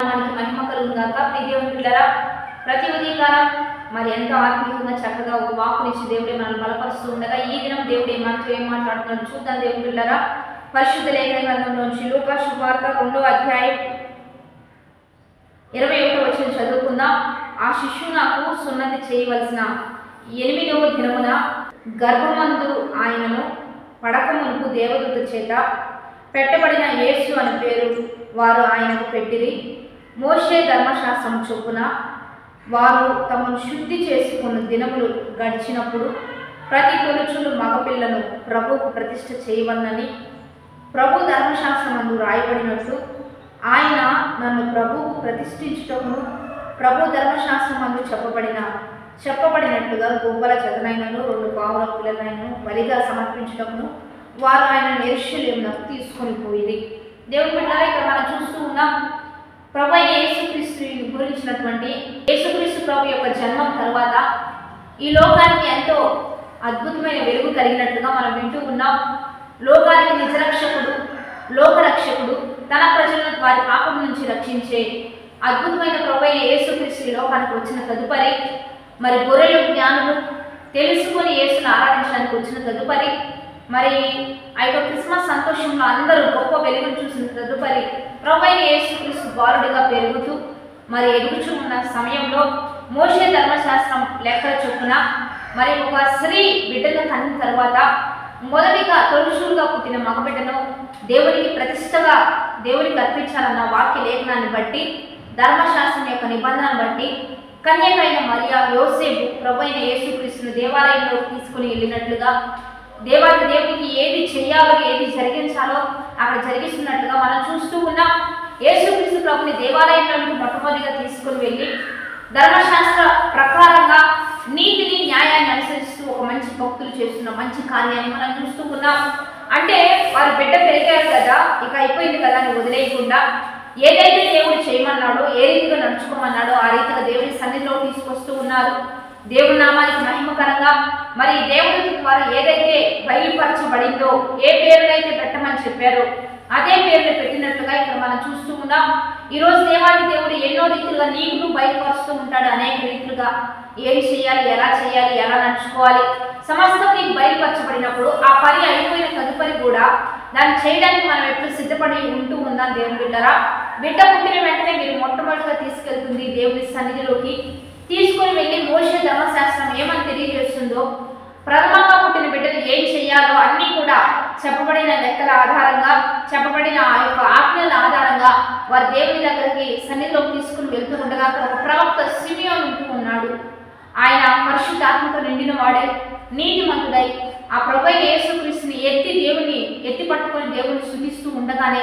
మనకి మహిమ కలుగుగాక. ప్రియదేవుని బిడ్డలారా, ప్రతి ఉదయకాలం మరి ఎంతో ఆత్మీయంగా చక్కగా ఒక వాక్కునిచ్చి దేవుడే మనల్ని బలపరుస్తూ ఉండగా ఈ దినం దేవుడే మనతో ఏం మాట్లాడుతున్నాడు చూద్దాం. దేవుని బిడ్డలారా, పరిశుద్ధ లేఖన గ్రంథంలోంచి లూకా శుభవార్త 2వ అధ్యాయం 21వ వచనం చదువుకుందాం. ఆ శిశువు నాకు సున్నతి చేయవలసిన 8వ దినమున గర్భమందు ఆయనను పడక మునుపు దేవదూత చేత పెట్టబడిన యేసు అని పేరు వారు ఆయనకు పెట్టిరి. మోషే ధర్మశాస్త్రం చొప్పున వారు తమను శుద్ధి చేసుకున్న దినములు గడిచినప్పుడు ప్రతి తొలుచులు మగపిల్లను ప్రభువుకు ప్రతిష్ఠ చేయవలనని ప్రభు ధర్మశాస్త్రమందు రాయబడినట్లు ఆయన నన్ను ప్రభువుకు ప్రతిష్ఠించుటకును ప్రభు ధర్మశాస్త్రమందు చెప్పబడినట్లుగా గువ్వల జతనైనను 2 పావుల పిల్లలైనను బలిగా సమర్పించటకును వారు ఆయన యెరూషలేమునకు తీసుకొని పోయిరి. దేవుని బిడ్డలారా, ఇక్కడ మనం చూస్తూ ఉన్నాం ప్రభు అయిన యేసుక్రీస్తు గురించినటువంటి యేసుక్రీస్తు ప్రభు యొక్క జన్మం తర్వాత ఈ లోకానికి ఎంతో అద్భుతమైన వెలుగు కలిగినట్లుగా మనం వింటూ ఉన్నాం. లోకానికి నిజరక్షకుడు, లోకరక్షకుడు, తన ప్రజలను వారి పాపం నుంచి రక్షించే అద్భుతమైన ప్రభు అయిన యేసుక్రీస్తు లోకానికి వచ్చిన తదుపరి మరి గొర్రెలు జ్ఞానులు తెలుసుకొని యేసును ఆరాధించడానికి వచ్చిన తదుపరి మరి ఆ యొక్క క్రిస్మస్ సంతోషంలో అందరూ గొప్ప వెలుగును చూసిన తదుపరి ప్రభు అయిన యేసుక్రీస్తు బాలుడిగా పెరుగుతూ మరి ఎదుగుచూ ఉన్న సమయంలో మోషే ధర్మశాస్త్రం లెక్కల చొప్పున మరి ఒక స్త్రీ బిడ్డను కన్న తర్వాత మొదటిగా తొలుచూలుగా పుట్టిన మగబిడ్డను దేవునికి ప్రతిష్టగా దేవునికి అర్పించాలన్న వాక్య లేఖనాన్ని బట్టి ధర్మశాస్త్రం యొక్క నిబంధనను బట్టి కన్యకైన మరియా యోసేపు ప్రభు అయిన యేసుక్రీస్తును దేవాలయంలో తీసుకుని వెళ్ళినట్లుగా దేవునికి ఏది చెయ్యాలో ఏది జరిగించాలో అక్కడ జరిగిస్తున్నట్లుగా మనం చూస్తూ ఉన్నాం. యేసుక్రీస్తు ప్రభుని దేవాలయంలోకి మొట్టమొదటిగా తీసుకుని వెళ్ళి ధర్మశాస్త్ర ప్రకారంగా నీతిని న్యాయాన్ని అనుసరిస్తూ ఒక మంచి భక్తులు చేస్తున్న మంచి కార్యాన్ని మనం చూస్తూ ఉన్నాం. అంటే వారి బిడ్డ పెరిగారు కదా, ఇక అయిపోయింది కదా అని వదిలేయకుండా ఏదైతే దేవుడు చేయమన్నాడో, ఏ రీతిగా నడుచుకోమన్నాడో ఆ రీతిగా దేవుని సన్నిధిలో తీసుకొస్తూ ఉన్నారు. దేవుని నామానికి మహిమకరంగా మరి దేవుడి ద్వారా ఏదైతే బయలుపరచబడిందో, ఏ పేరునైతే పెట్టమని చెప్పారో అదే పేరుని పెట్టినట్లుగా ఇక్కడ మనం చూస్తూ ఉన్నాం. ఈరోజు దేవాది దేవుడు ఎన్నో రీతులుగా నీకు బయలుపరుస్తూ ఉంటాడు. అనేక రీతులుగా ఏం చేయాలి, ఎలా నడుచుకోవాలి సమస్తం నీకు బయలుపరచబడినప్పుడు ఆ పని అయిపోయిన తదుపరి కూడా దాన్ని చేయడానికి మనం ఎప్పుడు సిద్ధపడి ఉంటూ ఉందాం. దేవుని బిడ్డరా, బిడ్డ పుట్టిన వెంటనే మీరు మొట్టమొదటిగా తీసుకెళ్తుంది దేవుని సన్నిధిలోకి తీసుకొని వెళ్ళి మోషే ధర్మశాస్త్రం ఏమని తెలియజేస్తుందో, ప్రథమంగా పుట్టిన బిడ్డలు ఏం చేయాలో అన్నీ కూడా చెప్పబడిన లెక్కల ఆధారంగా, చెప్పబడిన ఆ యొక్క ఆజ్ఞల ఆధారంగా వారి దేవుని దగ్గరికి సన్నిధిలోకి తీసుకుని వెళ్తూ ఉండగా అక్కడ ఒక ప్రవక్త సిమియోను ఉంటూ ఉన్నాడు. ఆయన పరిశుద్ధాత్మతో నిండిన వాడై నీతిమంతుడై ఆ ప్రభు యేసుక్రీస్తుని ఎత్తి పట్టుకొని దేవుని స్తుతిస్తూ ఉండగానే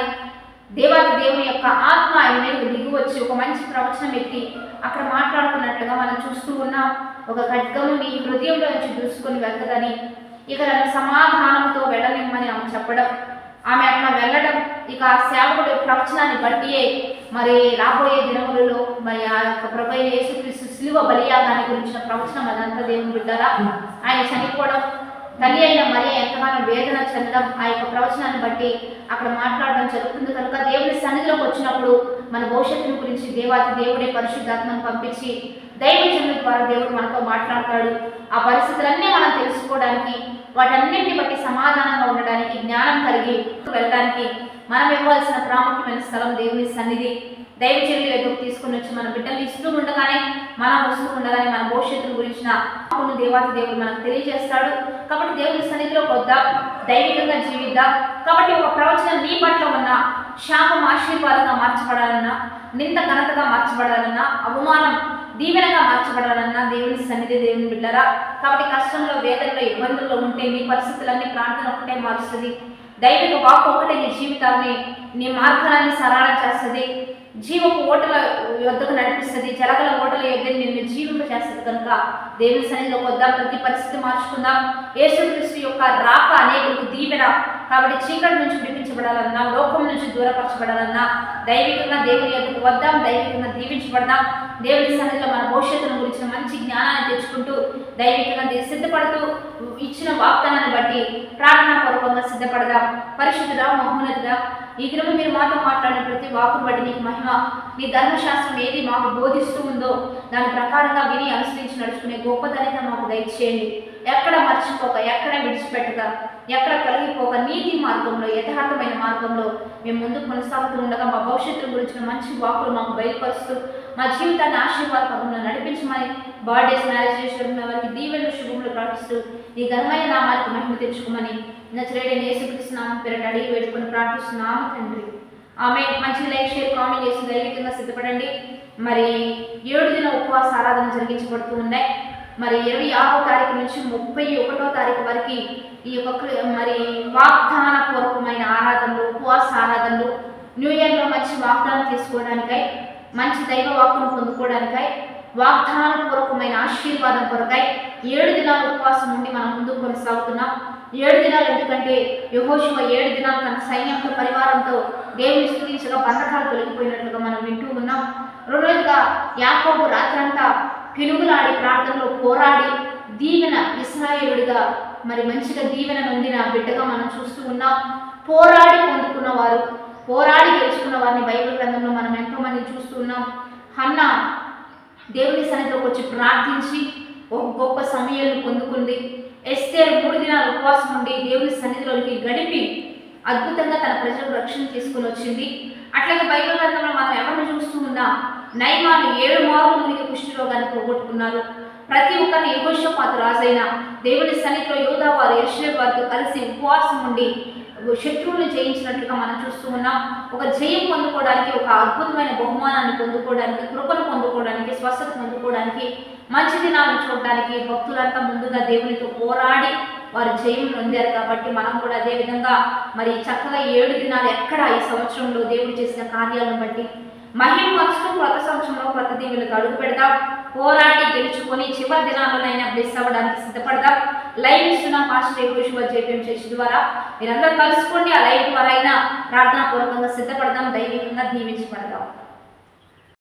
దేవాది దేవుని యొక్క ఆత్మ ఆయన మీద దిగి వచ్చి ఒక మంచి ప్రవచనం ఎత్తి అక్కడ మాట్లాడుతున్నట్లుగా మనం చూస్తూ ఉన్నాం. ఒక ఖడ్గము నీ హృదయంలో నుంచి దూసుకొని వెళ్తదని, ఇక నన్ను సమాధానంతో వెళ్ళనిమ్మని ఆమె చెప్పడం, ఆమె అట్లా వెళ్ళడం, ఇక ఆ సేవకుడు ప్రవచనాన్ని బట్టియే మరి రాబోయే దినములలో మరి ఆ యొక్క ప్రభు యేసుక్రీస్తు శిలువ బలియాగాన్ని గురించిన ప్రవచనం అదంతా దేవుని బిడ్డరా. ఆయన చనిపోవడం, తల్లి అయిన మరియ ఎంతగానో వేదన చెందడం ఆ యొక్క ప్రవచనాన్ని బట్టి అక్కడ మాట్లాడడం జరుగుతుంది. కనుక దేవుని సన్నిధిలోకి వచ్చినప్పుడు మన భవిష్యత్తును గురించి దేవాది దేవుడే పరిశుద్ధాత్మను పంపించి దైవజనుల ద్వారా దేవుడు మనతో మాట్లాడతాడు. ఆ పరిస్థితులన్నీ మనం తెలుసుకోవడానికి, వాటన్నింటిని బట్టి సమాధానంగా ఉండడానికి, జ్ఞానం కలిగి వెళ్ళడానికి మనం ఇవ్వాల్సిన ప్రాముఖ్యమైన స్థలం దేవుని సన్నిధి. దైవజనులు ఎదుగు తీసుకుని వచ్చి మన బిడ్డలు ఇస్తూ ఉండగానే, మనం వస్తూ ఉండగానే మన భవిష్యత్తు గురించిన దేవాది దేవుడు మనకు తెలియజేస్తాడు. కాబట్టి దేవుని సన్నిధిలోకి వద్దాం, దైవికంగా జీవిద్దాం. కాబట్టి ఒక ప్రవచనం నీ పట్ల ఉన్న శాపం ఆశీర్వాదంగా మార్చబడాలన్నా, నింద ఘనతగా మార్చబడాలన్నా, అవమానం దీవెనగా మార్చబడాలన్నా దేవుని సన్నిధి దేవుని బిడ్డరా. కాబట్టి కష్టంలో, వేదనలో, ఇబ్బందుల్లో ఉంటే నీ పరిస్థితులన్నీ ప్రార్థన ఒకటే మారుస్తుంది. దైవిక వాక్కు ఒకటే నీ జీవితాన్ని, నీ మార్గాన్ని సరళం చేస్తుంది. జీవపు ఓటల యొద్దకు నడిపిస్తుంది, జలగల ఓటల యొద్ద నిన్ను జీవింపజేస్తుంది. కనుక దేవుని సన్నిధిలోకి వద్దాం, ప్రతి పరిస్థితి మార్చుకుందాం. యేసుక్రీస్తు యొక్క రాక అనేకులకు దీవెన. కాబట్టి చీకటి నుంచి విడిపించబడాలన్నా, లోకం నుంచి దూరపరచబడాలన్నా దైవికంగా దేవుని యొద్దకు వద్దాం, దైవికంగా దీవించబడదాం. దేవుని సన్నిధిలో మన భవిష్యత్తును గురించిన మంచి జ్ఞానాన్ని తెచ్చుకుంటూ దైవికంగా సిద్ధపడుతూ ఇచ్చిన వాగ్దానాన్ని బట్టి ప్రార్థనా పూర్వకంగా సిద్ధపడదాం. పరిశుద్ధుడా, మహోన్నతుడా, ఈ దినము మీరు మాతో మాట్లాడిన ప్రతి వాక్కును బట్టి నీకు మహిమ. నీ ధర్మశాస్త్రం ఏది మాకు బోధిస్తూ ఉందో దాని ప్రకారంగా విని అనుసరించి నడుచుకునే గొప్ప ధన్యత మాకు దయచేయండి. ఎక్కడ మర్చిపోక, ఎక్కడ విడిచిపెట్టక, ఎక్కడ కలిగిపోక నీతి మార్గంలో, యథార్థమైన మార్గంలో మేము ముందుకు కొనసాగుతూ ఉండగా మా భవిష్యత్తు గురించిన మంచి వాక్కులు మాకు బయలుపరుస్తూ మా జీవితాన్ని ఆశీర్వాదంలో నడిపించమని, బర్త్డేస్, మ్యారేజ్ చేసుకున్న వారికి దీవెనలు, శుభములు ప్రార్థిస్తూ ఈ ఘనమైన నామానికి మహిమ తెచ్చుకోమని నజరేయుడైన యేసుక్రీస్తు నామమున పేరట అడిగి వేడుకొని ప్రార్థిస్తున్నాము తండ్రి. ఆమె మంచి లైక్, షేర్, కామెంట్ చేసి దైవికంగా సిద్ధపడండి. మరి 7 దిన ఉపవాస ఆరాధన జరిగించబడుతూ ఉన్నాయి. మరి 26వ తారీఖు నుంచి 31వ తారీఖు వరకు ఈ యొక్క మరి వాగ్దాన పూర్వకమైన ఆరాధనలు, ఉపవాస ఆరాధనలు, న్యూ ఇయర్లో మంచి వాగ్దానం తీసుకోవడానికై, మంచి దైవ వాక్కును పొందుకోవడానికై, వాగ్దాన పూర్వకమైన ఆశీర్వాదం కొరకై 7 దినాల ఉపవాసం నుండి మనం ముందుకు కొనసాగుతున్నాం. 7 దినాలు ఎందుకంటే యెహోషువ 7 దినాలు తన సైన్యంతో, పరివారంతో దేవుని స్తుతించగా బంధకాలు తొలగిపోయినట్లుగా మనం వింటూ ఉన్నాం. రెండోదిగా యాకోబు రాత్రంతా పెనుగులాడి ప్రార్థనలో పోరాడి దీవెన ఇశ్రాయేలుడిగా మరి మంచిగా దీవెన నొందిన బిడ్డగా మనం చూస్తూ ఉన్నాం. పోరాడి పొందుకున్న వారు, పోరాడి గెలుచుకున్న వారిని బైబిల్ గ్రంథంలో మనం ఎంతోమంది చూస్తూ ఉన్నాం. హన్నా దేవుని సన్నిధిలోకి వచ్చి ప్రార్థించి ఒక గొప్ప సమయాలను పొందుకుంది. ఎస్తేరు 3 దినాల ఉపవాసం నుండి దేవుని సన్నిధిలోకి గడిపి అద్భుతంగా తన ప్రజలకు రక్షణ తీసుకుని వచ్చింది. అట్లాగే బైబిల్ గ్రంథంలో మనం ఎవరిని చూస్తూ ఉన్నాం, నయమాను 7 మార్లు మునిగి కుష్టి రోగాన్ని పోగొట్టుకున్నారు. ప్రతి ఒక్కరిని యెహోషాపాతు రాజైన దేవుని సన్నిధిలో యోధా వారు, యెరూషలేము వారితో కలిసి ఉపవాసం ఉండి శత్రువులను జయించినట్లుగా మనం చూస్తూ ఉన్నాం. ఒక జయం పొందుకోవడానికి, ఒక అద్భుతమైన బహుమానాన్ని పొందుకోవడానికి, కృపను పొందుకోవడానికి, స్వస్థత పొందుకోవడానికి, మంచి దినాలను చూడడానికి భక్తులంతా ముందుగా దేవునితో పోరాడి వారు జయం పొందారు. కాబట్టి మనం కూడా అదేవిధంగా మరి చక్కగా 7 దినాలు ఎక్కడ ఈ సంవత్సరంలో దేవుడు చేసిన కార్యాలను బట్టి మహిమ పరుస్తూ కొత్త సంవత్సరంలో కొత్త దీవులకు అడుగు పెడదాం. పోరాడి గెలుచుకొని చివరి దినాల్లోనైనా బ్లెస్ అవ్వడానికి సిద్ధపడదాం. లైవ్ ఇస్తున్న పాస్టర్ యెహోషువ జేపీఎం చర్చ్ ద్వారా మీరందరూ కలుసుకోండి. ఆ లైవ్ ద్వారా అయినా ప్రార్థనా పూర్వకంగా సిద్ధపడదాం, దైవికంగా దీవించబడదాం.